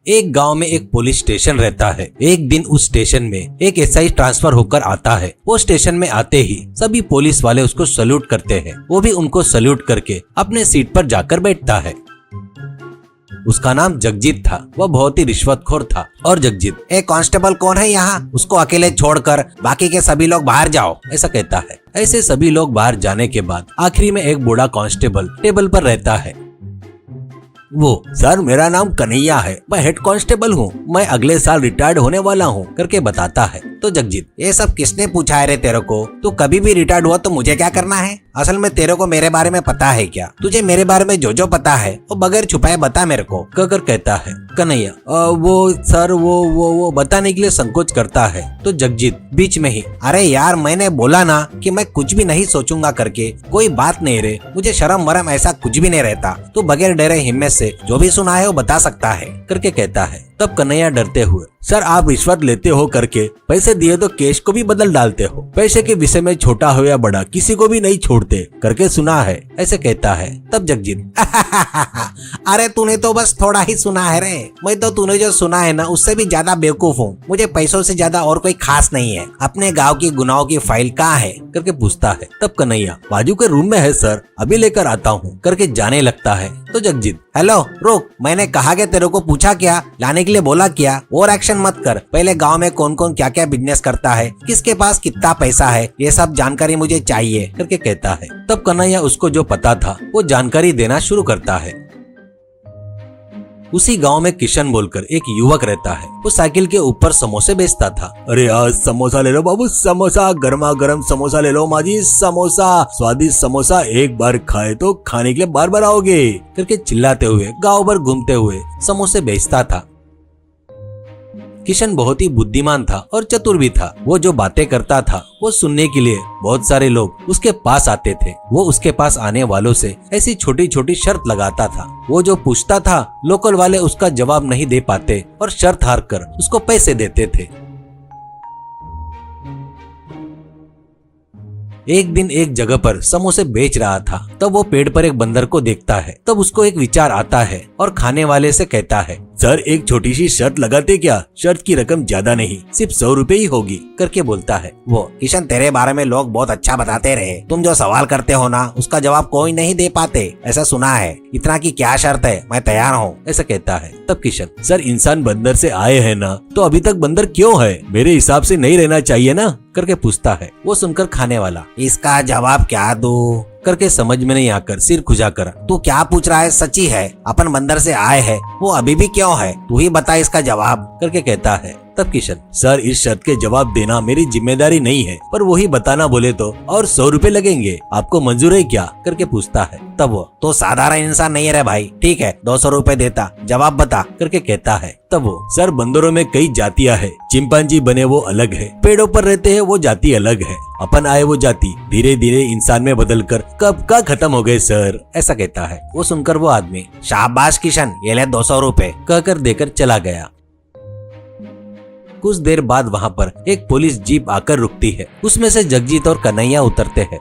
एक गांव में एक पुलिस स्टेशन रहता है। एक दिन उस स्टेशन में एक एसआई ट्रांसफर होकर आता है। वो स्टेशन में आते ही सभी पुलिस वाले उसको सल्यूट करते हैं। वो भी उनको सल्यूट करके अपने सीट पर जाकर बैठता है। उसका नाम जगजीत था। वह बहुत ही रिश्वतखोर था। और जगजीत, एक कांस्टेबल कौन है यहाँ, उसको अकेले छोड़कर बाकी के सभी लोग बाहर जाओ, ऐसा कहता है। ऐसे सभी लोग बाहर जाने के बाद आखिरी में एक बूढ़ा कांस्टेबल टेबल पर रहता है। वो, सर मेरा नाम कन्हैया है, मैं हेड कांस्टेबल हूँ, मैं अगले साल रिटायर्ड होने वाला हूँ करके बताता है। तो जगजीत, ये सब किसने पूछा है रे तेरे को, तू कभी भी रिटायर्ड हुआ तो मुझे क्या करना है, असल में तेरे को मेरे बारे में पता है क्या, तुझे मेरे बारे में जो पता है वो बगैर छुपाए बता मेरे को, कहकर कहता है। कन्हैया, वो सर वो बताने के लिए संकोच करता है। तो जगजीत बीच में ही, अरे यार मैंने बोला ना कि मैं कुछ भी नहीं सोचूंगा करके, कोई बात नहीं रे, मुझे शर्म वरम ऐसा कुछ भी नहीं रहता, तू बगैर डरे हिम्मत से जो भी सुना है वो बता सकता है करके कहता है। तब कन्हैया डरते हुए, सर आप रिश्वत लेते हो करके पैसे दिए तो केस को भी बदल डालते हो, पैसे के विषय में छोटा हो या बड़ा किसी को भी नहीं छोड़ते करके सुना है, ऐसे कहता है। तब जगजीत, अरे तूने तो बस थोड़ा ही सुना है रे, मैं तो तूने जो सुना है ना उससे भी ज्यादा बेवकूफ हूँ, मुझे पैसों से ज्यादा और कोई खास नहीं है, अपने गाँव की गुनाहों की फाइल कहाँ है करके पूछता है। तब कन्हैया, बाजू के रूम में है सर, अभी लेकर आता हूँ करके जाने लगता है। तो जगजीत, हेलो रुक, मैंने कहा कि तेरे को पूछा क्या, लाने के लिए बोला क्या, और एक्शन मत कर, पहले गांव में कौन कौन क्या क्या बिजनेस करता है, किसके पास कितना पैसा है, ये सब जानकारी मुझे चाहिए करके कहता है। तब कन्हैया उसको जो पता था वो जानकारी देना शुरू करता है। उसी गांव में किशन बोलकर एक युवक रहता है। वो साइकिल के ऊपर समोसे बेचता था। अरे आज समोसा ले लो बाबू, समोसा, गर्मा गर्म समोसा ले लो माजी, समोसा, स्वादिष्ट समोसा, एक बार खाए तो खाने के लिए बार बार आओगे करके चिल्लाते हुए गांव भर घूमते हुए समोसे बेचता था। किशन बहुत ही बुद्धिमान था और चतुर भी था। वो जो बातें करता था वो सुनने के लिए बहुत सारे लोग उसके पास आते थे। वो उसके पास आने वालों से ऐसी छोटी छोटी शर्त लगाता था। वो जो पूछता था लोकल वाले उसका जवाब नहीं दे पाते और शर्त हार कर उसको पैसे देते थे। एक दिन एक जगह पर समोसे बेच रहा था। तब वो पेड़ पर एक बंदर को देखता है। तब उसको एक विचार आता है और खाने वाले से कहता है, सर एक छोटी सी शर्त लगाते क्या, शर्त की रकम ज्यादा नहीं, सिर्फ 100 रुपए ही होगी करके बोलता है। वो, किशन तेरे बारे में लोग बहुत अच्छा बताते रहे, तुम जो सवाल करते हो ना उसका जवाब कोई नहीं दे पाते, ऐसा सुना है, इतना की क्या शर्त है, मैं तैयार हूँ, ऐसा कहता है। तब किशन, सर इंसान बंदर से आए हैं ना, तो अभी तक बंदर क्यों है, मेरे हिसाब से नहीं रहना चाहिए ना करके पूछता है। वो सुनकर खाने वाला, इसका जवाब क्या दूं करके समझ में नहीं आकर सिर खुजाकर, तू क्या पूछ रहा है, सच्ची है, अपन बंदर से आए हैं, वो अभी भी क्यों है, तू ही बता इसका जवाब करके कहता है। तब किशन, सर इस शर्त के जवाब देना मेरी जिम्मेदारी नहीं है, पर वही बताना बोले तो और 100 रुपए लगेंगे, आपको मंजूर है क्या करके पूछता है। तब वो, तो साधारण इंसान नहीं है भाई, ठीक है 200 रुपए देता, जवाब बता करके कहता है। तब वो, सर बंदरों में कई जातियां हैं, चिंपांजी बने वो अलग है, पेड़ों पर रहते हैं वो जाति अलग है, अपन आए वो जाति धीरे धीरे इंसान में बदलकर कब का खत्म हो गए सर, ऐसा कहता है। वो सुनकर वो आदमी, शाबाश किशन, ये ले 200 रुपए कहकर देकर चला गया। कुछ देर बाद वहाँ पर एक पुलिस जीप आकर रुकती है। उसमें से जगजीत और कन्हैया उतरते हैं।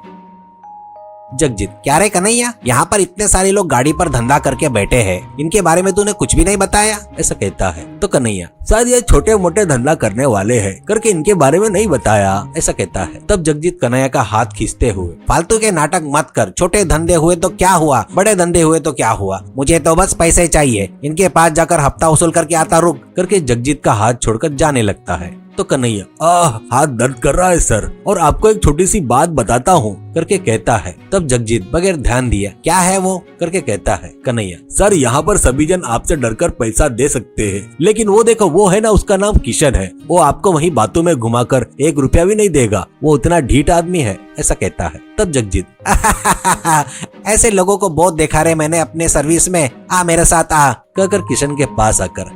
जगजीत, क्या रे कन्हैया, यहाँ पर इतने सारे लोग गाड़ी पर धंधा करके बैठे हैं, इनके बारे में तूने कुछ भी नहीं बताया, ऐसा कहता है। तो कन्हैया, शायद ये छोटे मोटे धंधा करने वाले हैं करके इनके बारे में नहीं बताया, ऐसा कहता है। तब जगजीत कन्हैया का हाथ खींचते हुए, फालतू के नाटक मत कर, छोटे धंधे हुए तो क्या हुआ, बड़े धंधे हुए तो क्या हुआ, मुझे तो बस पैसे चाहिए, इनके पास जाकर हफ्ता वसूल करके आता रुक करके जगजीत का हाथ छोड़कर जाने लगता है। तो कन्हैया, हाथ दर्द कर रहा है सर, और आपको एक छोटी सी बात बताता हूँ करके कहता है। तब जगजीत बगैर ध्यान दिया, क्या है वो करके कहता है। कन्हैया, सर यहाँ पर सभी जन आपसे डरकर पैसा दे सकते हैं, लेकिन वो देखो वो है ना, उसका नाम किशन है, वो आपको वही बातों में घुमाकर 1 रुपया भी नहीं देगा, वो उतना ढीठ आदमी है, ऐसा कहता है। तब जगजीत, ऐसे लोगों को बहुत देखा रे मैंने अपने सर्विस में, आ मेरे साथ आ कहकर किशन के पास आकर,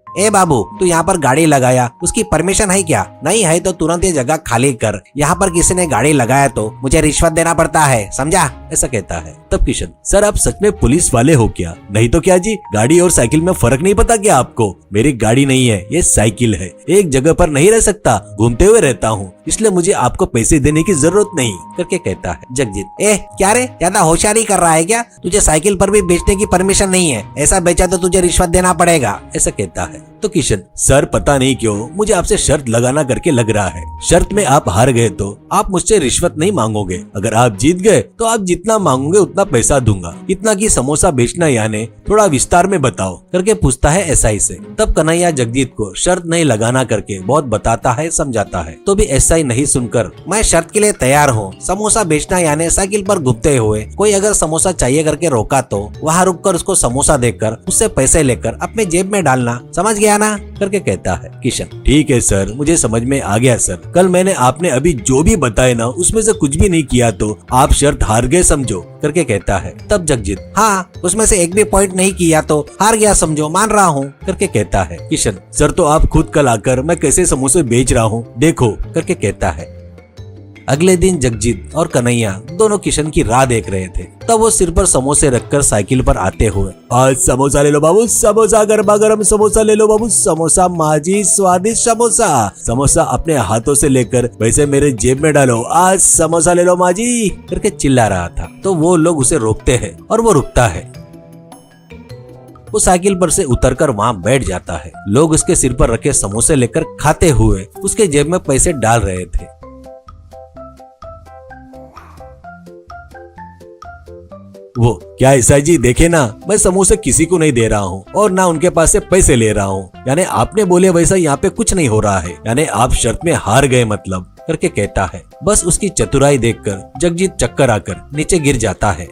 ए बाबू तू यहाँ पर गाड़ी लगाया, उसकी परमिशन है क्या, नहीं है तो तुरंत ये जगह खाली कर, यहाँ पर किसी ने गाड़ी लगाया तो मुझे रिश्वत देना पड़ता है, समझा, ऐसा कहता है। तब किशन, सर आप सच में पुलिस वाले हो क्या, नहीं तो क्या जी, गाड़ी और साइकिल में फर्क नहीं पता क्या आपको, मेरी गाड़ी नहीं है ये साइकिल है, एक जगह पर नहीं रह सकता, घूमते हुए रहता हूँ, इसलिए मुझे आपको पैसे देने की जरूरत नहीं, करके कहता है जगजीत। क्या रे, ज्यादा होशियारी कर रहा है क्या? तुझे साइकिल पर भी बेचने की परमिशन नहीं है, ऐसा बेचा तो तुझे रिश्वत देना पड़ेगा, ऐसा कहता है। तो किशन, सर पता नहीं क्यों मुझे आपसे शर्त लगाना करके लग रहा है। शर्त में आप हार गए तो आप मुझसे रिश्वत नहीं मांगोगे, अगर आप जीत गए तो आप जितना मांगोगे उतना पैसा दूंगा। इतना कि समोसा बेचना यानी थोड़ा विस्तार में बताओ, करके पूछता है एसआई से। तब कन्हैया जगजीत को शर्त नहीं लगाना करके बहुत बताता है, समझाता है। तो भी एसआई नहीं सुनकर, मैं शर्त के लिए तैयार हूँ, समोसा बेचना यानी साइकिल पर घूमते हुए कोई अगर समोसा चाहिए करके रोका तो वहाँ रुककर उसको समोसा देकर उससे पैसे लेकर अपने जेब में डालना, समझ गया ना, करके कहता है किशन। ठीक है सर, मुझे समझ में आ गया सर। कल मैंने आपने अभी जो भी बताया ना उसमें से कुछ भी नहीं किया तो आप शर्त हार गए समझो, करके कहता है। तब जगजीत, हाँ उसमें से एक भी पॉइंट नहीं किया तो हार गया समझो, मान रहा हूँ, करके कहता है। किशन, सर तो आप खुद कल आकर मैं कैसे समोसे बेच रहा हूँ देखो, करके कहता है। अगले दिन जगजीत और कन्हैया दोनों किशन की राह देख रहे थे। तब वो सिर पर समोसे रखकर साइकिल पर आते हुए, आज समोसा ले लो बाबू, समोसा गरमा गरम समोसा ले लो बाबू, समोसा माजी स्वादिष्ट समोसा, समोसा अपने हाथों से लेकर पैसे मेरे जेब में डालो, आज समोसा ले लो माजी, करके चिल्ला रहा था। तो वो लोग उसे रोकते हैं और वो रुकता है। वो साइकिल पर से उतरकर वहाँ बैठ जाता है। लोग उसके सिर पर रखे समोसे लेकर खाते हुए उसके जेब में पैसे डाल रहे थे। वो, क्या एसआई जी देखे ना, मैं समोसे किसी को नहीं दे रहा हूँ और ना उनके पास से पैसे ले रहा हूँ, यानी आपने बोले वैसा यहाँ पे कुछ नहीं हो रहा है, यानी आप शर्त में हार गए मतलब, करके कहता है। बस उसकी चतुराई देखकर जगजीत चक्कर आकर नीचे गिर जाता है।